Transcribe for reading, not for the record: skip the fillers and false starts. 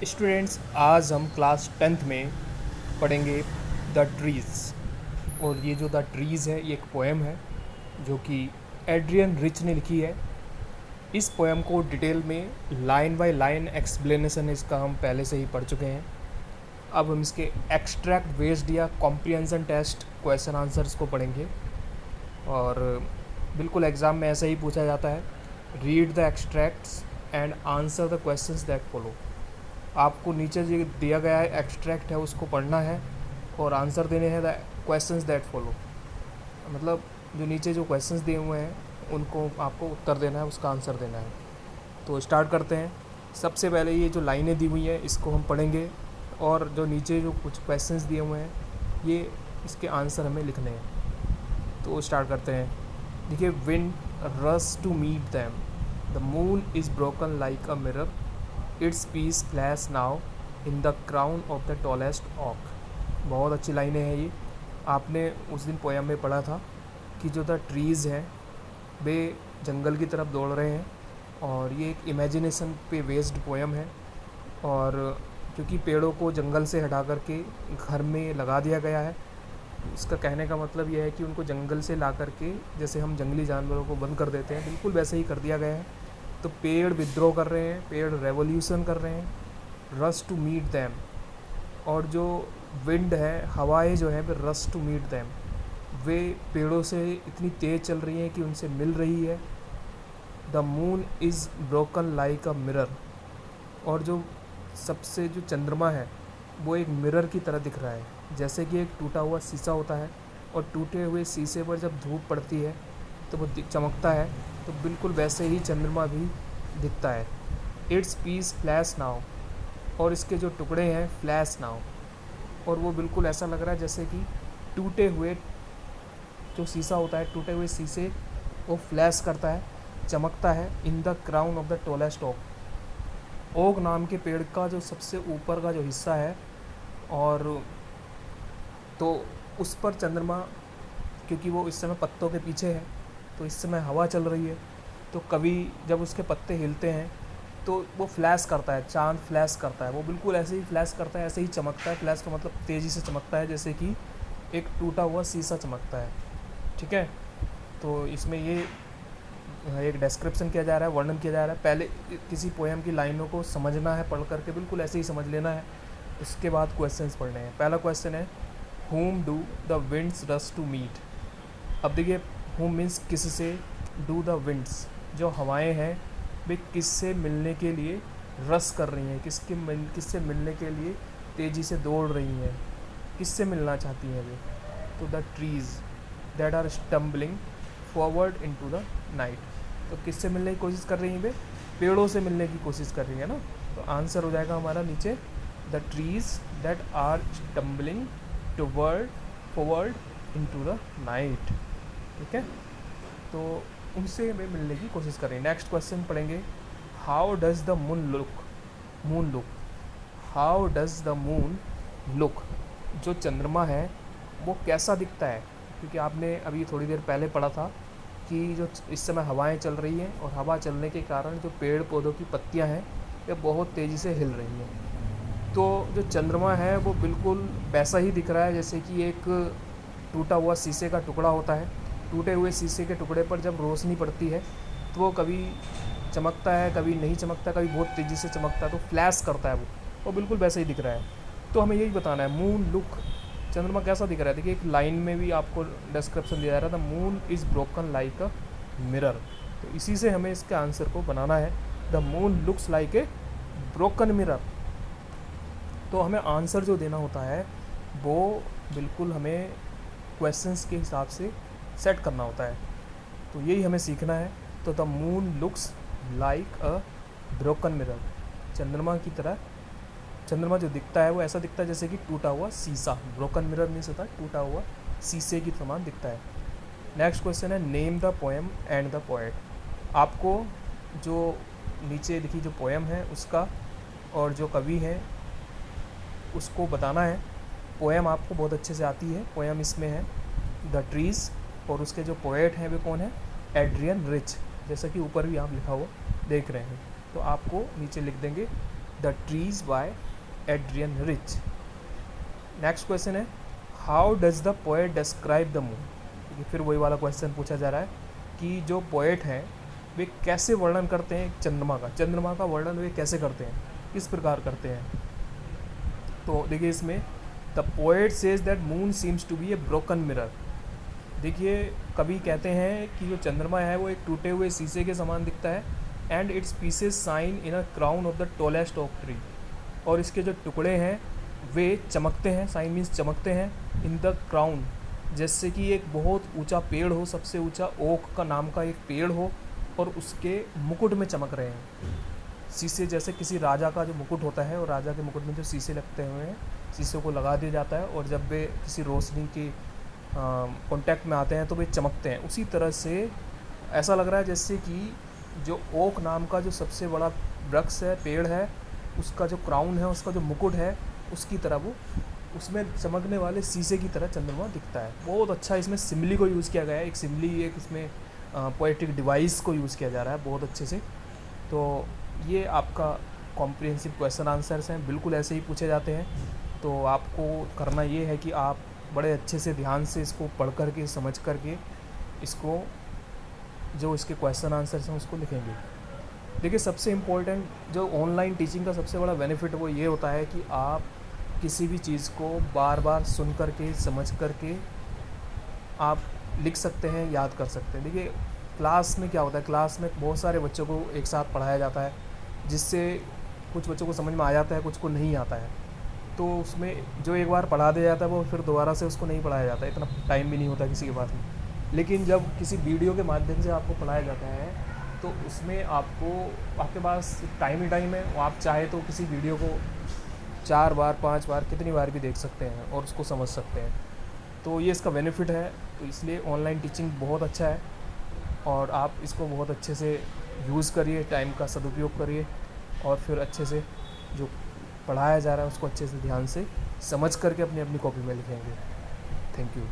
Students, आज हम class 10th में पढ़ेंगे द ट्रीज़। और ये जो द ट्रीज़ है ये एक पोएम है जो कि एड्रियन रिच ने लिखी है। इस पोएम को डिटेल में लाइन बाय लाइन एक्सप्लेनेशन इसका हम पहले से ही पढ़ चुके हैं। अब हम इसके एक्सट्रैक्ट बेस्ड या कॉम्प्रिहेंशन टेस्ट क्वेश्चन आंसर्स को पढ़ेंगे। और बिल्कुल एग्ज़ाम में ऐसा ही पूछा जाता है, read the extracts and answer the questions that follow. आपको नीचे जो दिया गया है एक्सट्रैक्ट है उसको पढ़ना है और आंसर देने हैं द क्वेश्चंस दैट फॉलो। मतलब जो नीचे जो क्वेश्चंस दिए हुए हैं उनको आपको उत्तर देना है, उसका आंसर देना है। तो स्टार्ट करते हैं। सबसे पहले ये जो लाइनें दी हुई हैं इसको हम पढ़ेंगे और जो नीचे जो कुछ क्वेश्चंस दिए हुए हैं ये इसके आंसर हमें लिखने हैं। तो स्टार्ट करते हैं। देखिए, wind rush to meet them, the moon is broken like a mirror, its piece flash now in the crown of the tallest oak. बहुत अच्छी लाइनें हैं ये। आपने उस दिन पोएम में पढ़ा था कि जो द ट्रीज़ हैं वे जंगल की तरफ दौड़ रहे हैं और ये एक इमेजिनेशन पे बेस्ड पोएम है। और क्योंकि पेड़ों को जंगल से हटा करके घर में लगा दिया गया है, इसका कहने का मतलब यह है कि उनको जंगल से ला करके जैसे हम जंगली जानवरों को बंद कर देते हैं, बिल्कुल वैसे ही कर दिया गया है। तो पेड़ विद्रोह कर रहे हैं, पेड़ रेवोल्यूशन कर रहे हैं, रश टू मीट दैम। और जो विंड है, हवाएं जो हैं, वे रश टू मीट दैम, वे पेड़ों से इतनी तेज़ चल रही हैं कि उनसे मिल रही है। The moon is broken like a mirror, और जो सबसे जो चंद्रमा है वो एक मिरर की तरह दिख रहा है, जैसे कि एक टूटा हुआ शीशा होता है और टूटे हुए शीशे पर जब धूप पड़ती है तो वो चमकता है। तो बिल्कुल वैसे ही चंद्रमा भी दिखता है। इट्स पीस फ्लैश नाउ, और इसके जो टुकड़े हैं फ्लैश नाउ, और वो बिल्कुल ऐसा लग रहा है जैसे कि टूटे हुए जो शीशा होता है, टूटे हुए शीशे वो फ्लैश करता है, चमकता है। In the crown of the tallest oak, oak नाम के पेड़ का जो सबसे ऊपर का जो हिस्सा है, और तो उस पर चंद्रमा, क्योंकि वो इस समय पत्तों के पीछे है तो इस समय हवा चल रही है, तो कभी जब उसके पत्ते हिलते हैं तो वो फ्लैश करता है, चांद फ्लैश करता है, वो बिल्कुल ऐसे ही फ्लैश करता है, ऐसे ही चमकता है। फ्लैश का मतलब तेज़ी से चमकता है, जैसे कि एक टूटा हुआ शीशा चमकता है। ठीक है, तो इसमें ये एक डिस्क्रिप्शन किया जा रहा है, वर्णन किया जा रहा है। पहले किसी पोएम की लाइनों को समझना है, पढ़ करके बिल्कुल ऐसे ही समझ लेना है। उसके बाद क्वेश्चंस पढ़ने हैं। पहला क्वेश्चन है, whom do the winds rush to meet। अब देखिए, whom मीन्स किससे, do the winds जो हवाएं हैं वे किससे मिलने के लिए रस कर रही हैं, किससे मिलने के लिए तेज़ी से दौड़ रही हैं, किससे मिलना चाहती हैं वे। तो the trees that are stumbling forward into the night, तो किससे मिलने की कोशिश कर रही हैं वे, पेड़ों से मिलने की कोशिश कर रही है ना। तो आंसर हो जाएगा हमारा नीचे, the trees that are stumbling toward forward into the night. ठीक है, तो उनसे हमें मिलने की कोशिश कर रही है। नेक्स्ट क्वेश्चन पढ़ेंगे, how does the moon look, how does the moon look, जो चंद्रमा है वो कैसा दिखता है। क्योंकि आपने अभी थोड़ी देर पहले पढ़ा था कि जो इस समय हवाएं चल रही हैं और हवा चलने के कारण जो पेड़ पौधों की पत्तियां हैं ये बहुत तेज़ी से हिल रही हैं। तो जो चंद्रमा है वो बिल्कुल वैसा ही दिख रहा है जैसे कि एक टूटा हुआ शीशे का टुकड़ा होता है। टूटे हुए शीशे के टुकड़े पर जब रोशनी पड़ती है तो वो कभी चमकता है, कभी नहीं चमकता, कभी बहुत तेज़ी से चमकता है, तो फ्लैश करता है वो बिल्कुल वैसे ही दिख रहा है। तो हमें यही बताना है, मून लुक, चंद्रमा कैसा दिख रहा है। देखिए, एक लाइन में भी आपको डिस्क्रिप्शन दिया जा रहा था, moon is broken like a mirror. तो इसी से हमें इसके आंसर को बनाना है, the moon looks like a broken mirror. तो हमें आंसर जो देना होता है वो बिल्कुल हमें क्वेश्चंस के हिसाब से सेट करना होता है। तो यही हमें सीखना है। तो the moon looks like a broken mirror, चंद्रमा की तरह, चंद्रमा जो दिखता है वो ऐसा दिखता है जैसे कि टूटा हुआ शीशा। ब्रोकन मिरर मीन्स होता है टूटा हुआ शीशे की समान दिखता है। नेक्स्ट क्वेश्चन है, name the poem and the poet. आपको जो नीचे लिखी जो पोएम है उसका और जो कवि हैं उसको बताना है। पोएम आपको बहुत अच्छे से आती है, पोएम इसमें है द ट्रीज़, और उसके जो पोएट हैं वे कौन है, एड्रियन रिच, जैसा कि ऊपर भी आप लिखा हुआ देख रहे हैं। तो आपको नीचे लिख देंगे the trees by Adrienne Rich. Next question है, how does the poet describe the moon. फिर वही वाला क्वेश्चन पूछा जा रहा है कि जो पोएट हैं वे कैसे वर्णन करते हैं चंद्रमा का, चंद्रमा का वर्णन वे कैसे करते हैं, किस प्रकार करते हैं। तो देखिए इसमें, the poet says that moon seems to be a broken mirror. देखिए कवि कहते हैं कि जो चंद्रमा है वो एक टूटे हुए शीशे के समान दिखता है, and its pieces shine in a crown of the tallest oak tree. और इसके जो टुकड़े हैं वे चमकते हैं, साइन मीन्स चमकते हैं, इन द क्राउन, जैसे कि एक बहुत ऊंचा पेड़ हो, सबसे ऊंचा ओक का नाम का एक पेड़ हो और उसके मुकुट में चमक रहे हैं शीशे, जैसे किसी राजा का जो मुकुट होता है और राजा के मुकुट में जो शीशे लगते हुए हैं, शीशे को लगा दिया जाता है और जब वे किसी रोशनी के कांटेक्ट में आते हैं तो वे चमकते हैं। उसी तरह से ऐसा लग रहा है जैसे कि जो ओक नाम का जो सबसे बड़ा वृक्ष है, पेड़ है, उसका जो क्राउन है, उसका जो मुकुट है, उसकी तरह वो उसमें चमकने वाले शीशे की तरह चंद्रमा दिखता है। बहुत अच्छा इसमें सिमिली को यूज़ किया गया है, एक सिमिली, एक इसमें पोएटिक डिवाइस को यूज़ किया जा रहा है बहुत अच्छे से। तो ये आपका कॉम्प्रिहेंसिव क्वेश्चन आंसर्स हैं, बिल्कुल ऐसे ही पूछे जाते हैं। तो आपको करना ये है कि आप बड़े अच्छे से ध्यान से इसको पढ़ कर के, समझ कर के, इसको जो इसके क्वेश्चन आंसर्स हैं उसको लिखेंगे। देखिए सबसे इम्पोर्टेंट जो ऑनलाइन टीचिंग का सबसे बड़ा बेनिफिट वो ये होता है कि आप किसी भी चीज़ को बार बार सुन कर के, समझ कर के आप लिख सकते हैं, याद कर सकते हैं। देखिए क्लास में क्या होता है, क्लास में बहुत सारे बच्चों को एक साथ पढ़ाया जाता है, जिससे कुछ बच्चों को समझ में आ जाता है, कुछ को नहीं आता है। तो उसमें जो एक बार पढ़ा दिया जाता है वो फिर दोबारा से उसको नहीं पढ़ाया जाता है, इतना टाइम भी नहीं होता किसी के पास में। लेकिन जब किसी वीडियो के माध्यम से आपको पढ़ाया जाता है तो उसमें आपके पास टाइम ही टाइम है, आप चाहे तो किसी वीडियो को 4 बार 5 बार कितनी बार भी देख सकते हैं और उसको समझ सकते हैं। तो ये इसका बेनिफिट है। तो इसलिए ऑनलाइन टीचिंग बहुत अच्छा है और आप इसको बहुत अच्छे से यूज़ करिए, टाइम का सदुपयोग करिए और फिर अच्छे से जो पढ़ाया जा रहा है उसको अच्छे से ध्यान से समझ करके अपनी अपनी कॉपी में लिखेंगे। Thank you.